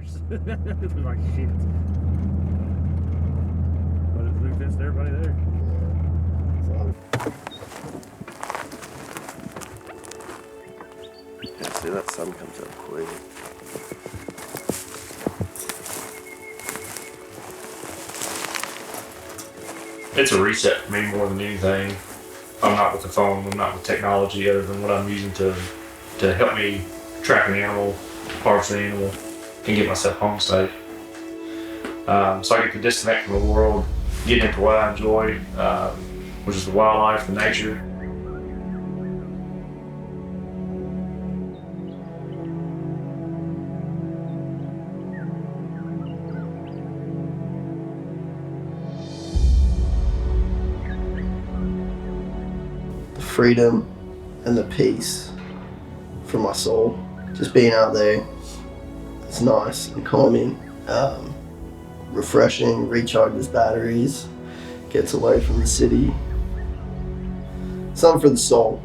crackers. It's like shit. But it's new fence to everybody there. Yeah, see that sun comes up quick. It's a reset for me more than anything. I'm not with the phone, I'm not with technology other than what I'm using to help me track an animal, harvest an animal, and get myself home safe. So I get to disconnect from the world, get into what I enjoy, which is the wildlife, the nature. The freedom and the peace for my soul. Just being out there, it's nice and calming, refreshing, recharges batteries, gets away from the city. Something for the soul.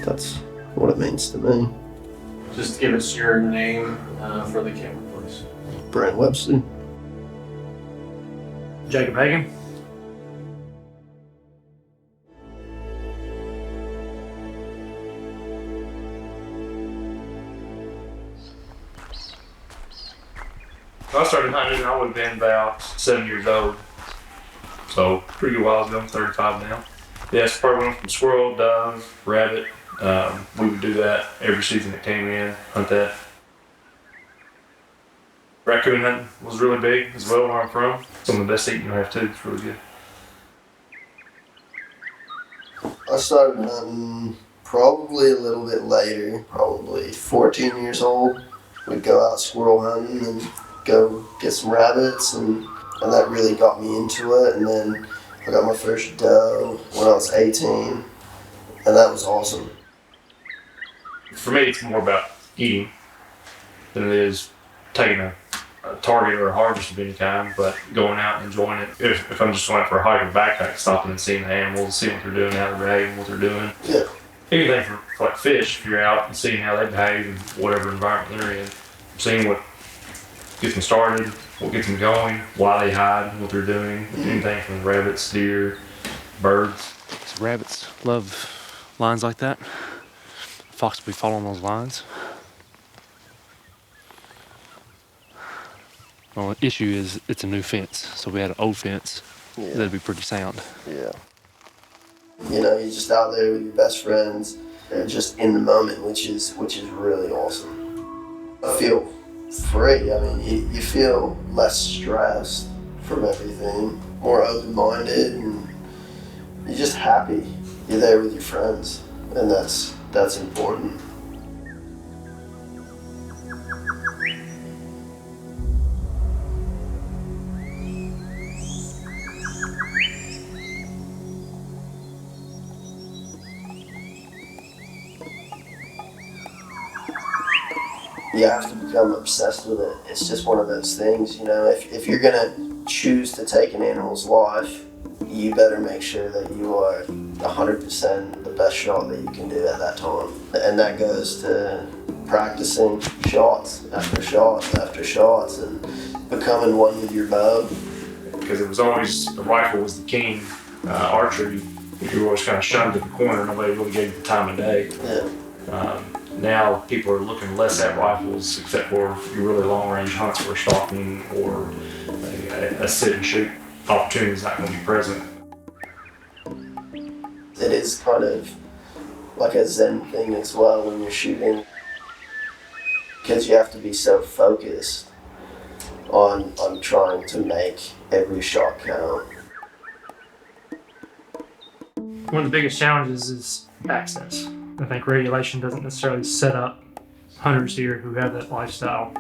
That's what it means to me. Just give us your name for the camera, please. Brent Webster. Jacob Hagan. When I started hunting, I would have been about 7 years old. So pretty good while ago. I'm 35 now. Yes, probably went from squirrel, dove, rabbit. We would do that every season that came in, hunt that. Raccoon hunting was really big as well where I'm from. Some of the best eating you have too. It's really good. I started hunting probably a little bit later, probably 14 years old. We'd go out squirrel hunting and go get some rabbits, and that really got me into it. And then I got my first doe when I was 18, and that was awesome. For me, it's more about eating than it is taking a target or a harvest of any kind, but going out and enjoying it. If I'm just going out for a hike or backpack, stopping and seeing the animals, seeing what they're doing, how they're behaving, what they're doing. Yeah. Anything for like fish, if you're out and seeing how they behave in whatever environment they're in, seeing what gets them started, what gets them going, why they hide, what they're doing, anything from rabbits, deer, birds. So rabbits love lines like that. Fox will be following those lines. Well, the issue is it's a new fence, so we had an old fence. Yeah. That'd be pretty sound. Yeah. You know, you're just out there with your best friends, and just in the moment, which is really awesome. I feel free. I mean, you feel less stressed from everything, more open-minded, and you're just happy. You're there with your friends, and that's important. You have to become obsessed with it. It's just one of those things, you know, if you're gonna choose to take an animal's life, you better make sure that you are 100% the best shot that you can do at that time. And that goes to practicing shots after shots after shots and becoming one with your bow. Because it was always, the rifle was the king. Archery, you were always kind of shunned to the corner. Nobody really gave you the time of day. Yeah. Now people are looking less at rifles, except for your really long-range hunts for stalking or a sit and shoot opportunity is not going to be present. It is kind of like a zen thing as well when you're shooting, because you have to be so focused on trying to make every shot count. One of the biggest challenges is access. I think regulation doesn't necessarily set up hunters here who have that lifestyle.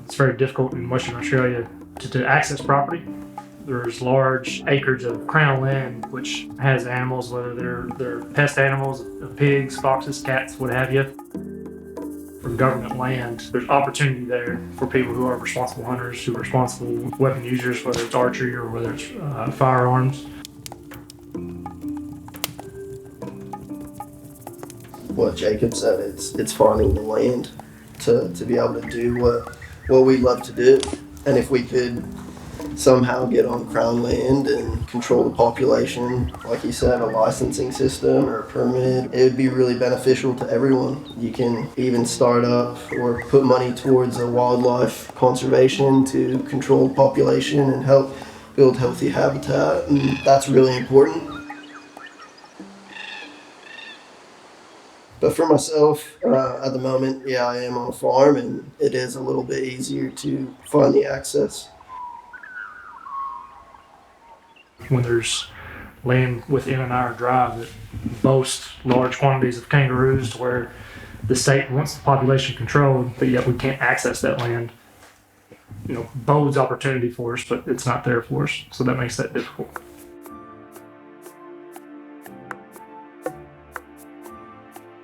It's very difficult in Western Australia to access property. There's large acreage of crown land which has animals, whether they're pest animals, pigs, foxes, cats, what have you. From government land, there's opportunity there for people who are responsible hunters, who are responsible weapon users, whether it's archery or whether it's firearms. What Jacob said, it's finding the land. to be able to do what we love to do. And if we could somehow get on Crown land and control the population, like you said, a licensing system or a permit, it would be really beneficial to everyone. You can even start up or put money towards a wildlife conservation to control the population and help build healthy habitat, and that's really important. But for myself, at the moment, yeah, I am on a farm, and it is a little bit easier to find the access. When there's land within an hour drive that boasts large quantities of kangaroos to where the state wants the population controlled, but yet we can't access that land, bodes opportunity for us, but it's not there for us. So that makes that difficult.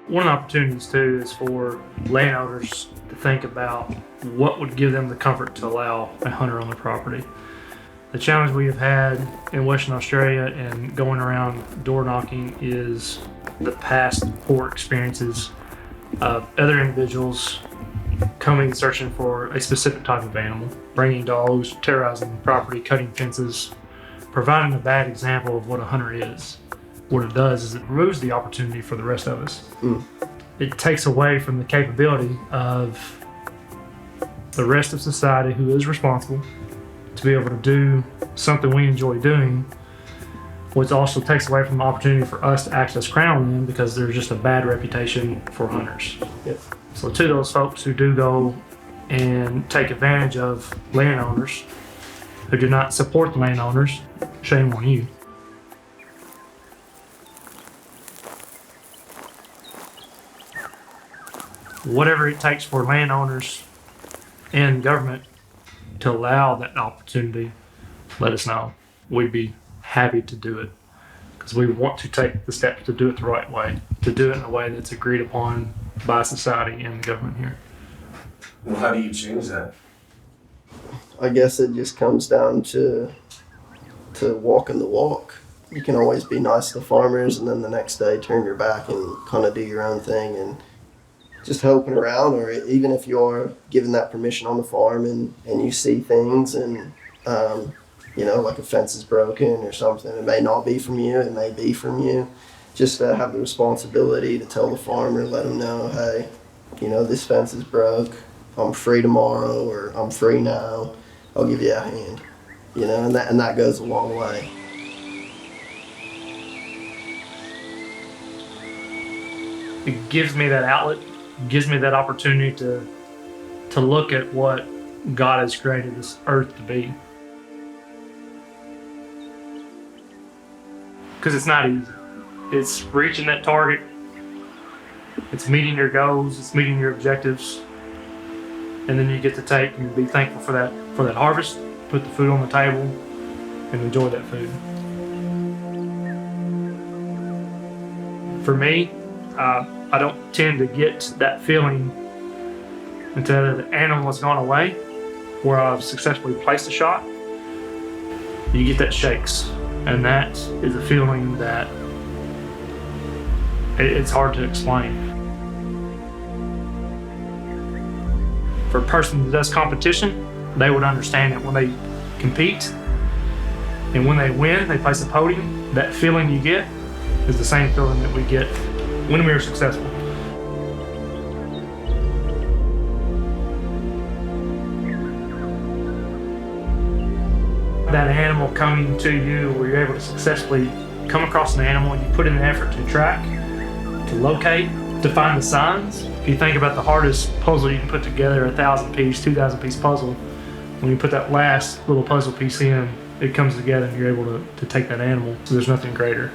One of the opportunities too is for landowners to think about what would give them the comfort to allow a hunter on their property. The challenge we have had in Western Australia and going around door knocking is the past poor experiences of other individuals coming searching for a specific type of animal, bringing dogs, terrorizing the property, cutting fences, providing a bad example of what a hunter is. What it does is it removes the opportunity for the rest of us. It takes away from the capability of the rest of society who is responsible to be able to do something we enjoy doing, which also takes away from the opportunity for us to access Crown land because there's just a bad reputation for hunters. Yep. So to those folks who do go and take advantage of landowners who do not support the landowners, shame on you. Whatever it takes for landowners and government to allow that opportunity, let us know. We'd be happy to do it because we want to take the steps to do it the right way, to do it in a way that's agreed upon by society and the government here. Well, how do you change that? I guess it just comes down to walking the walk. You can always be nice to farmers and then the next day turn your back and kind of do your own thing and just helping around, or even if you're given that permission on the farm and you see things and, like a fence is broken or something, it may not be from you, it may be from you. Just to have the responsibility to tell the farmer, let them know, hey, this fence is broke, I'm free tomorrow or I'm free now, I'll give you a hand, and that goes a long way. It gives me that outlet, gives me that opportunity to look at what God has created this earth to be. Because it's not easy. It's reaching that target. It's meeting your goals. It's meeting your objectives. And then you get to take and be thankful for that harvest, put the food on the table, and enjoy that food. For me, I don't tend to get that feeling until the animal has gone away, where I've successfully placed a shot. You get that shakes, and that is a feeling that it's hard to explain. For a person that does competition, they would understand that when they compete and when they win, they place a podium, that feeling you get is the same feeling that we get when we are successful. That animal coming to you where you're able to successfully come across an animal and you put in the effort to track, to locate, to find the signs. If you think about the hardest puzzle you can put together, 1,000-piece, 2,000-piece puzzle, when you put that last little puzzle piece in, it comes together and you're able to take that animal. So there's nothing greater.